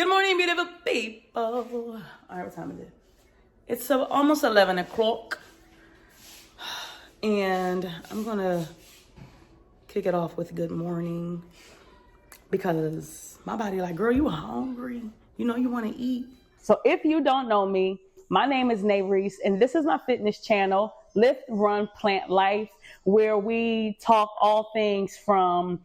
Good morning, beautiful people. All right, what time is it? It's almost 11 o'clock. And I'm going to kick it off with good morning. Because my body like, girl, you hungry. You know you want to eat. So if you don't know me, my name is Reese, and this is my fitness channel, Lift, Run, Plant Life, where we talk all things from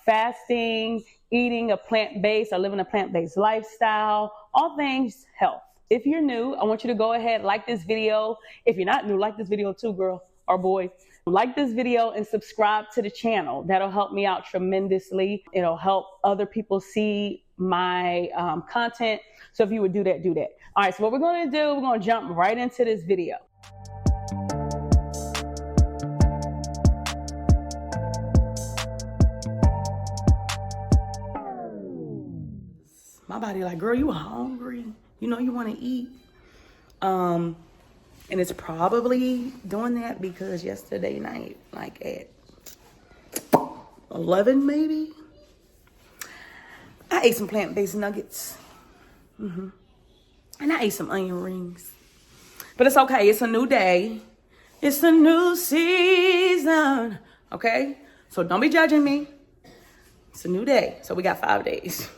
fasting, eating a plant-based or living a plant-based lifestyle, all things health. If you're new, I want you to go ahead, like this video. If you're not new, like this video too, girl or boy. Like this video and subscribe to the channel. That'll help me out tremendously. It'll help other people see my content. So if you would do that, do that. All right, so what we're going to do, we're going to jump right into this video. My body like, girl, you hungry. You know you want to eat. And it's probably doing that because yesterday night, like at 11 maybe, I ate some plant-based nuggets. And I ate some onion rings. But it's okay. It's a new day. It's a new season. Okay? So don't be judging me. It's a new day. So we got 5 days.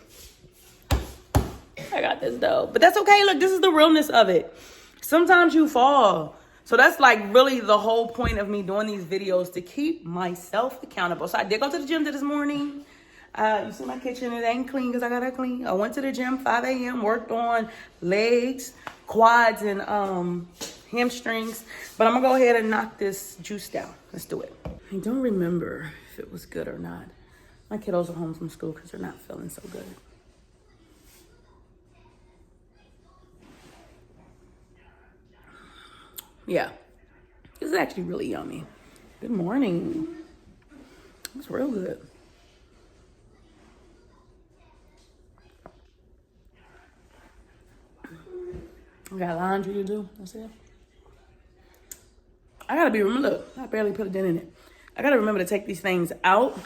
I got this though. But that's okay. Look, this is the realness of it. Sometimes you fall. So that's like really the whole point of me doing these videos, to keep myself accountable. So I did go to the gym this morning. You see my kitchen, it ain't clean because I got it clean. I went to the gym 5 a.m., worked on legs, quads, and hamstrings. But I'm going to go ahead and knock this juice down. Let's do it. I don't remember if it was good or not. My kiddos are home from school because they're not feeling so good. Yeah, this is actually really yummy. Good morning. It's real good. I got laundry to do. That's it. I gotta be, look, I barely put it in it. I gotta remember to take these things out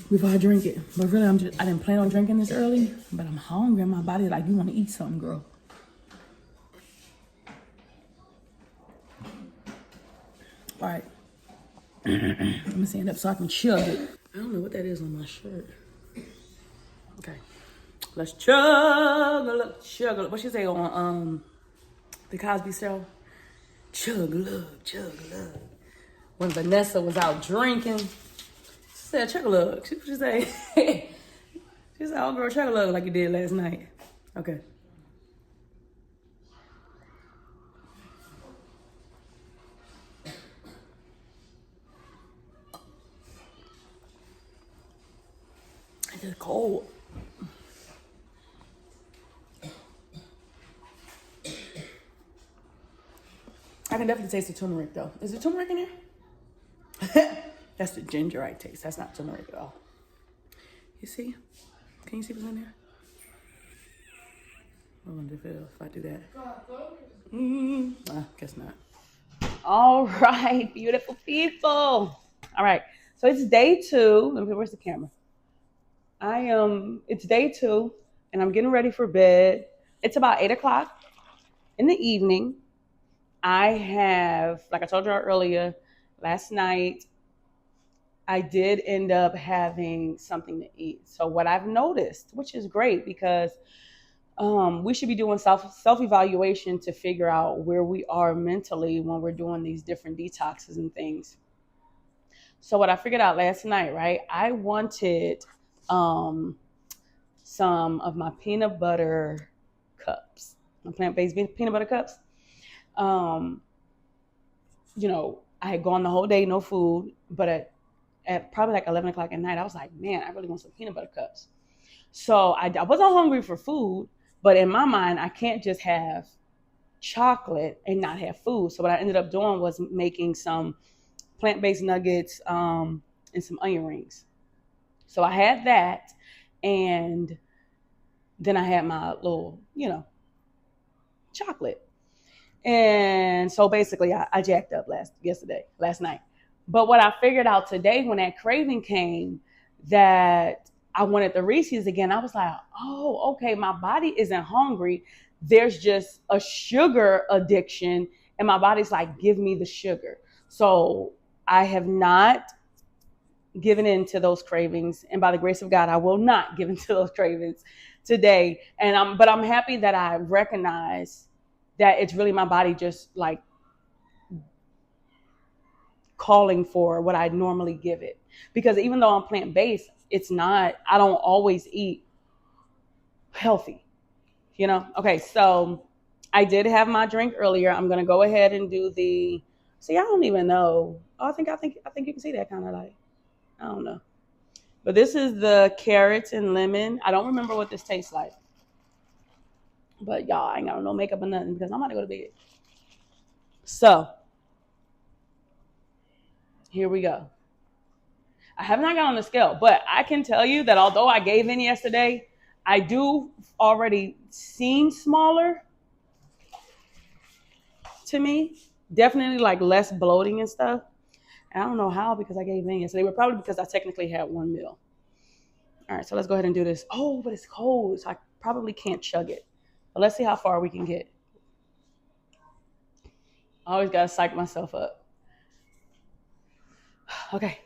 before I drink it. But really, I didn't plan on drinking this early, but I'm hungry and my body like, you want to eat something, girl. All right. I'm gonna stand up so I can chug it. I don't know what that is on my shirt. Okay. Let's chug a look, chug a look. What she say on the Cosby Show? Chug a look, chug a look. When Vanessa was out drinking, she said, chug a look. She say, she said, oh girl, chug a look like you did last night. Okay. It's just cold. I can definitely taste the turmeric though. Is there turmeric in there? That's the ginger I taste. That's not turmeric at all. You see? Can you see what's in there? I wonder if I do that. Guess not. All right, beautiful people. All right, so it's day 2. Let me, where's the camera? It's day 2, and I'm getting ready for bed. It's about 8 o'clock in the evening. I have, like I told you earlier, last night, I did end up having something to eat. So what I've noticed, which is great because we should be doing self-evaluation to figure out where we are mentally when we're doing these different detoxes and things. So what I figured out last night, right? I wanted some of my peanut butter cups, my plant-based peanut butter cups. You know, I had gone the whole day, no food, but at probably like 11 o'clock at night, I was like, man, I really want some peanut butter cups. So I wasn't hungry for food, but in my mind, I can't just have chocolate and not have food. So what I ended up doing was making some plant-based nuggets and some onion rings. So I had that, and then I had my little, chocolate. And so basically I jacked up last night. But what I figured out today when that craving came, that I wanted the Reese's again. I was like, oh, okay, my body isn't hungry. There's just a sugar addiction, and my body's like, give me the sugar. So I have not given in to those cravings, and by the grace of God, I will not give in to those cravings today. But I'm happy that I recognize that it's really my body just like calling for what I normally give it. Because even though I'm plant-based, I don't always eat healthy, Okay, so I did have my drink earlier. I'm gonna go ahead and do I don't even know. Oh, I think you can see that kind of like, I don't know. But this is the carrots and lemon. I don't remember what this tastes like. But y'all, I ain't got no makeup or nothing because I'm about to go to bed. So, here we go. I have not got on the scale, but I can tell you that although I gave in yesterday, I do already seem smaller to me. Definitely like less bloating and stuff. And I don't know how because I gave in yesterday, but probably because I technically had one meal. All right, so let's go ahead and do this. Oh, but it's cold, so I probably can't chug it. But let's see how far we can get. I always got to psych myself up. Okay.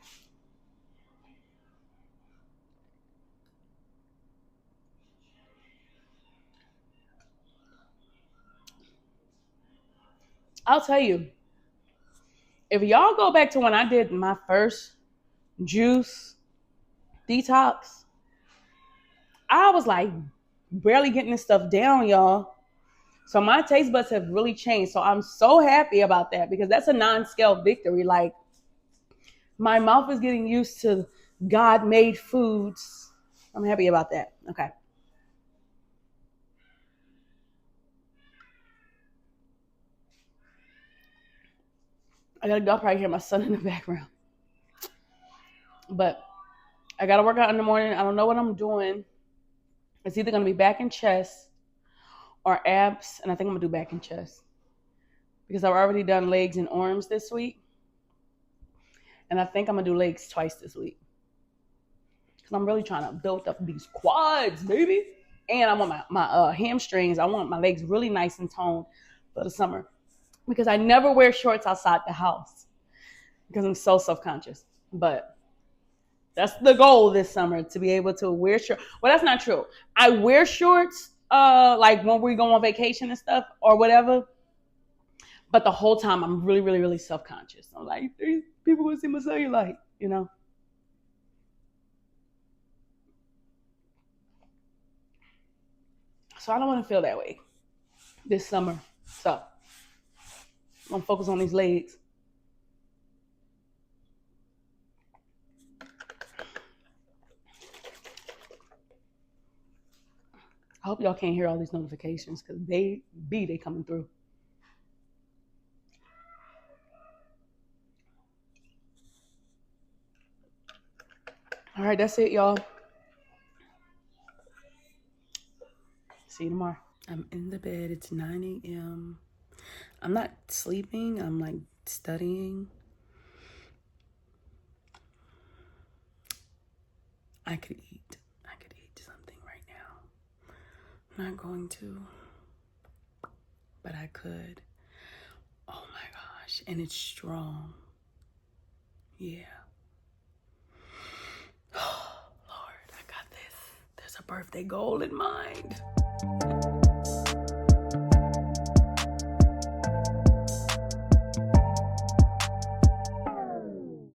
I'll tell you, if y'all go back to when I did my first juice detox, I was like barely getting this stuff down, y'all. So my taste buds have really changed. So I'm so happy about that because that's a non-scale victory. Like my mouth is getting used to God-made foods. I'm happy about that. Okay. Y'all probably hear my son in the background. But I got to work out in the morning. I don't know what I'm doing. It's either going to be back and chest or abs. And I think I'm going to do back and chest because I've already done legs and arms this week. And I think I'm going to do legs twice this week. Because I'm really trying to build up these quads, baby. And I want my hamstrings. I want my legs really nice and toned for the summer. Because I never wear shorts outside the house. Because I'm so self-conscious. But that's the goal this summer, to be able to wear shorts. Well, that's not true. I wear shorts like when we go on vacation and stuff or whatever. But the whole time I'm really, really, really self-conscious. I'm like, people will see my cellulite, So I don't want to feel that way this summer. So I'm going to focus on these legs. I hope y'all can't hear all these notifications because they coming through. All right, that's it, y'all. See you tomorrow. I'm in the bed. It's 9 a.m. I'm not sleeping. I'm like studying. I could eat something right now. I'm not going to, but I could. Oh my gosh. And it's strong. Yeah. Oh, Lord, I got this. There's a birthday goal in mind.